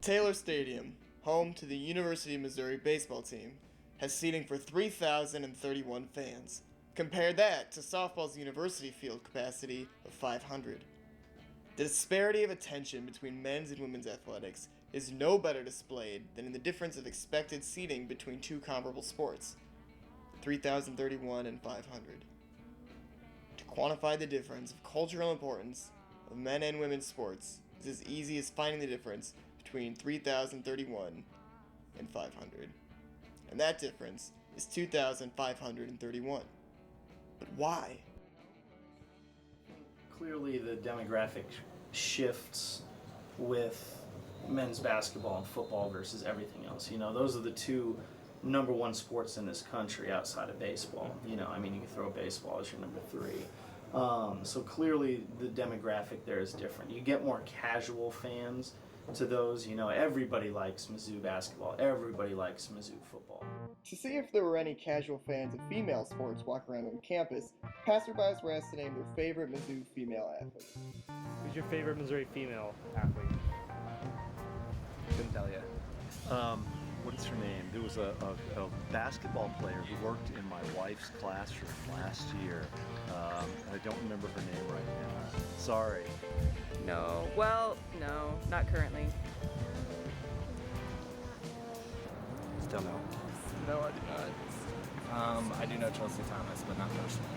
Taylor Stadium, home to the University of Missouri baseball team, has seating for 3,031 fans. Compare that to softball's university field capacity of 500. The disparity of attention between men's and women's athletics is no better displayed than in the difference of expected seating between two comparable sports, 3,031 and 500. To quantify the difference of cultural importance of men and women's sports is as easy as finding the difference between 3,031 and 500. And that difference is 2,531. But why? Clearly the demographic shifts with men's basketball and football versus everything else. You know, those are the two number one sports in this country outside of baseball. You know, I mean, you can throw baseball as your number three. So clearly the demographic there is different. You get more casual fans to those. You know, everybody likes Mizzou basketball, everybody likes Mizzou football. To see if there were any casual fans of female sports walking around on campus, passerbys were asked to name their favorite Mizzou female athlete. Who's your favorite Missouri female athlete? Couldn't tell you. What's her name? There was a basketball player who worked in my wife's classroom last year. I don't remember her name right now. Sorry. No. Well, no, not currently. Still no. No, I do not. I do know Chelsea Thomas, but not personally.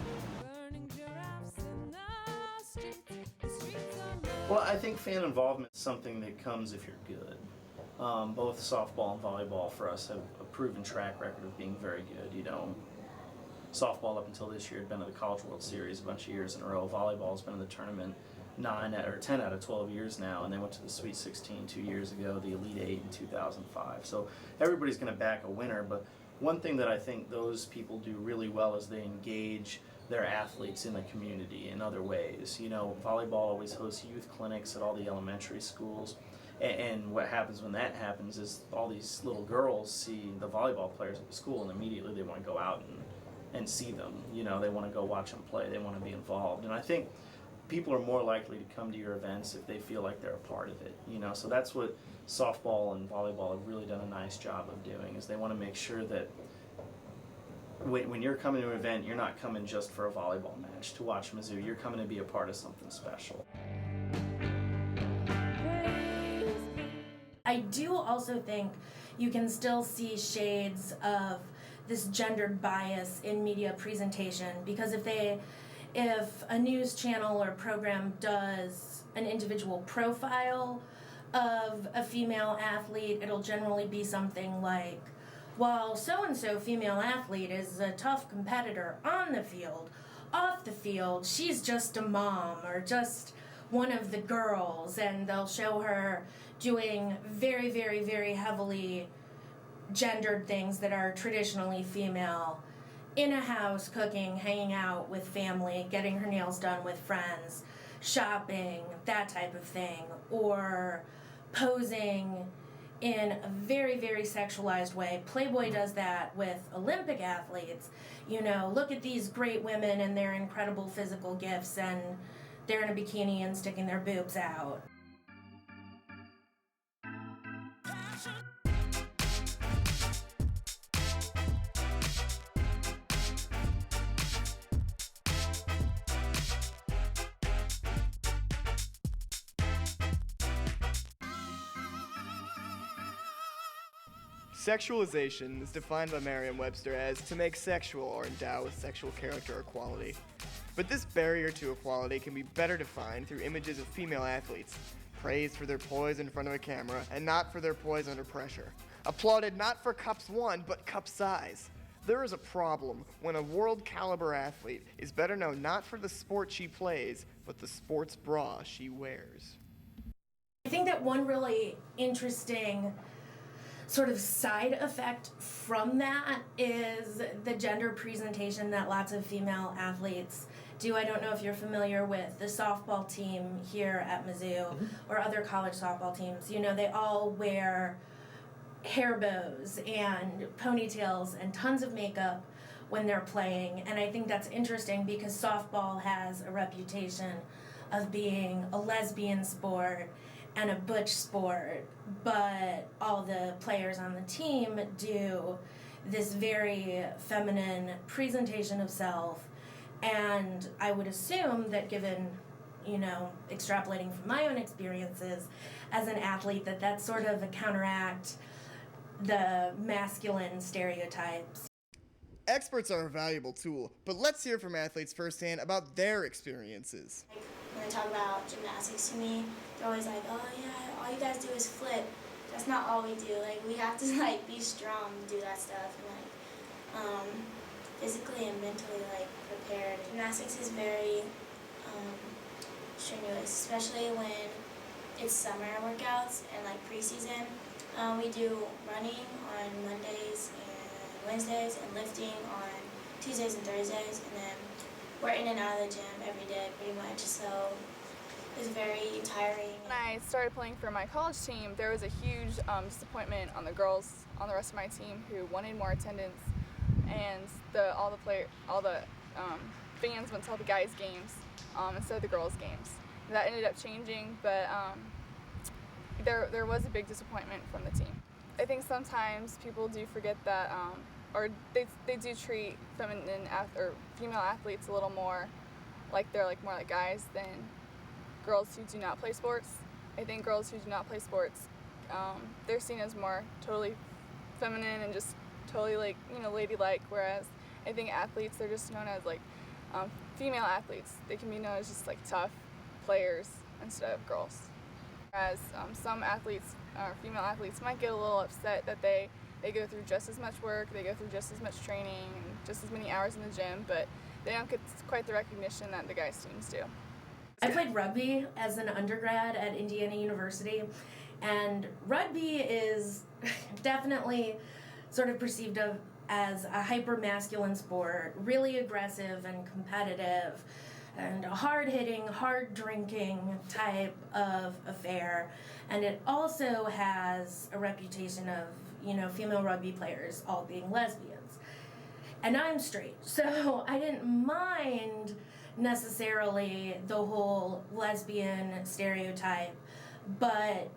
Well, I think fan involvement is something that comes if you're good. Both softball and volleyball for us have a proven track record of being very good. You know, softball up until this year had been to the College World Series a bunch of years in a row. Volleyball's been in the tournament 10 out of 12 years now, and they went to the Sweet 16 2 years ago, the Elite 8 in 2005. So everybody's going to back a winner, but one thing that I think those people do really well is they engage their athletes in the community in other ways. You know, volleyball always hosts youth clinics at all the elementary schools. And what happens when that happens is all these little girls see the volleyball players at the school, and immediately they want to go out and see them. You know, they want to go watch them play. They want to be involved. And I think people are more likely to come to your events if they feel like they're a part of it. You know, so that's what softball and volleyball have really done a nice job of doing, is they want to make sure that when you're coming to an event, you're not coming just for a volleyball match to watch Mizzou. You're coming to be a part of something special. I do also think you can still see shades of this gendered bias in media presentation, because if a news channel or program does an individual profile of a female athlete, it'll generally be something like, while so-and-so female athlete is a tough competitor on the field, off the field, she's just a mom or just one of the girls, and they'll show her doing very, very, very heavily gendered things that are traditionally female in a house, cooking, hanging out with family, getting her nails done with friends, shopping, that type of thing, or posing in a very, very sexualized way. Playboy does that with Olympic athletes. You know, look at these great women and their incredible physical gifts, and they're in a bikini and sticking their boobs out. Sexualization is defined by Merriam-Webster as to make sexual or endow with sexual character or quality. But this barrier to equality can be better defined through images of female athletes, praised for their poise in front of a camera and not for their poise under pressure. Applauded not for cups won, but cup size. There is a problem when a world-caliber athlete is better known not for the sport she plays, but the sports bra she wears. I think that one really interesting sort of side effect from that is the gender presentation that lots of female athletes do. I don't know if you're familiar with the softball team here at Mizzou or other college softball teams. You know, they all wear hair bows and ponytails and tons of makeup when they're playing, and I think that's interesting because softball has a reputation of being a lesbian sport and a butch sport, but all the players on the team do this very feminine presentation of self, and I would assume that given, you know, extrapolating from my own experiences as an athlete, that that's sort of a counteract the masculine stereotypes. Experts are a valuable tool, but let's hear from athletes firsthand about their experiences. When I talk about gymnastics to me, they're always like, oh yeah, all you guys do is flip. That's not all we do. Like, we have to like be strong to do that stuff and like physically and mentally like prepared. Gymnastics is very strenuous, especially when it's summer workouts and like preseason. We do running on Mondays and Wednesdays and lifting on Tuesdays and Thursdays, and then we're in and out of the gym every day pretty much, so it's very tiring. When I started playing for my college team, there was a huge disappointment on the girls on the rest of my team who wanted more attendance, and all the fans went to all the guys' games instead of the girls' games. That ended up changing, but there was a big disappointment from the team. I think sometimes people do forget that, or they do treat female athletes a little more like they're like more like guys than girls who do not play sports. I think girls who do not play sports, they're seen as more totally feminine and just totally like, you know, ladylike, whereas I think athletes, they're just known as like female athletes. They can be known as just like tough players instead of girls. Whereas some athletes, or female athletes, might get a little upset that they go through just as much work, they go through just as much training, and just as many hours in the gym, but they don't get quite the recognition that the guys' teams do. I played rugby as an undergrad at Indiana University, and rugby is definitely sort of perceived as a hyper-masculine sport, really aggressive and competitive, and a hard-hitting, hard-drinking type of affair. And it also has a reputation of, you know, female rugby players all being lesbians. And I'm straight, so I didn't mind necessarily the whole lesbian stereotype, but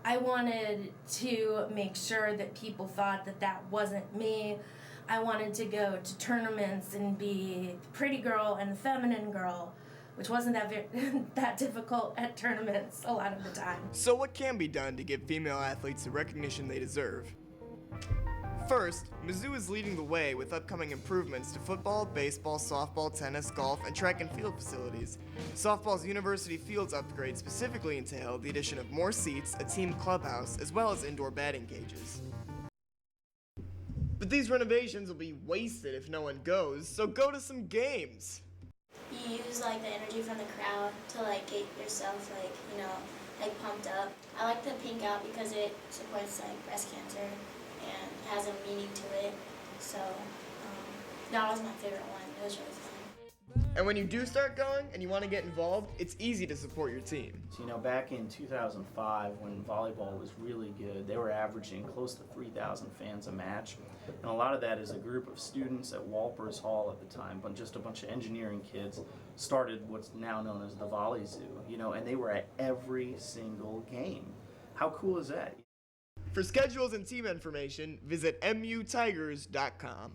I wanted to make sure that people thought that that wasn't me. I wanted to go to tournaments and be the pretty girl and the feminine girl, which wasn't that difficult at tournaments a lot of the time. So what can be done to give female athletes the recognition they deserve? First, Mizzou is leading the way with upcoming improvements to football, baseball, softball, tennis, golf, and track and field facilities. Softball's university fields upgrade specifically entail the addition of more seats, a team clubhouse, as well as indoor batting cages. But these renovations will be wasted if no one goes, so go to some games! You use like the energy from the crowd to like get yourself like, you know, like pumped up. I like the pink out because it supports like breast cancer and has a meaning to it. So that was my favorite one. It was really fun. And when you do start going and you want to get involved, it's easy to support your team. So, you know, back in 2005 when volleyball was really good, they were averaging close to 3,000 fans a match. And a lot of that is a group of students at Walpers Hall at the time, but just a bunch of engineering kids started what's now known as the Volley Zoo, you know, and they were at every single game. How cool is that? For schedules and team information, visit mutigers.com.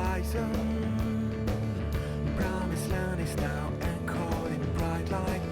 horizon. Promised land is now echoed in bright light.